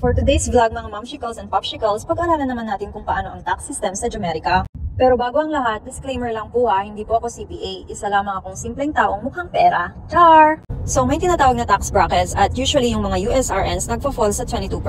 For today's vlog mga momshicles and popshicles, pag-aralan naman natin kung paano ang tax system sa Jamaica. Pero bago ang lahat, disclaimer lang po hindi po ako CPA. Isa lamang akong simpleng taong mukhang pera. Char! So may tinatawag na tax brackets at usually yung mga USRNs nagpo-fall sa 22%.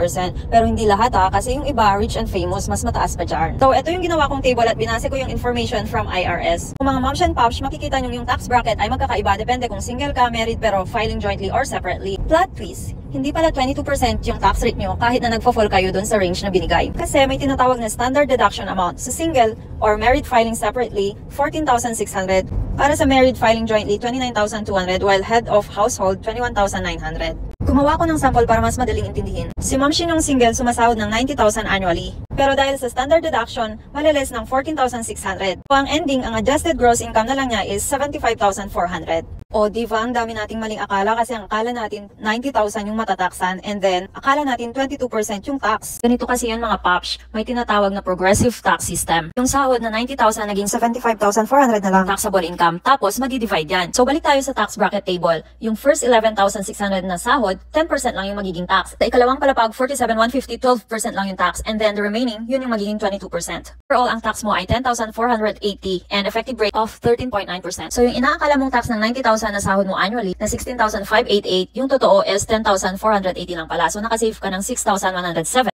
Pero hindi lahat kasi yung iba, rich and famous, mas mataas pa dyan. So ito yung ginawa kong table at binase ko yung information from IRS. Kung mga moms and pops, makikita nyo yung tax bracket ay magkakaiba depende kung single ka, married pero filing jointly or separately. Plot twist! Hindi pala 22% yung tax rate nyo kahit na nagpo-fall kayo dun sa range na binigay. Kasi may tinatawag na standard deduction amount sa single or married filing separately, 14,600. Para sa married filing jointly, 29,200 while head of household, 21,900. Gumawa ko ng sample para mas madaling intindihin. Si Ma'am Shin yung single sumasahod ng 90,000 annually. Pero dahil sa standard deduction, maliles ng 14,600. So ang ending, ang adjusted gross income na lang niya is 75,400. O diba, ang dami nating maling akala kasi ang akala natin 90,000 yung matataksan and then akala natin 22% yung tax. Ganito kasi yan mga pops, may tinatawag na progressive tax system. Yung sahod na 90,000 naging 75,400 na lang taxable income. Tapos madi-divide yan. So balik tayo sa tax bracket table. Yung first 11,600 na sahod, 10% lang yung magiging tax. Sa ikalawang palapag, 47,150, 12% lang yung tax. And then the remaining, yun yung magiging 22%. Overall, ang tax mo ay 10,480 and effective rate of 13.9%. So yung inaakala mong tax ng 90,000 na sahod mo annually na 16,588, yung totoo is 10,480 lang pala. So nakasave ka ng 6,107.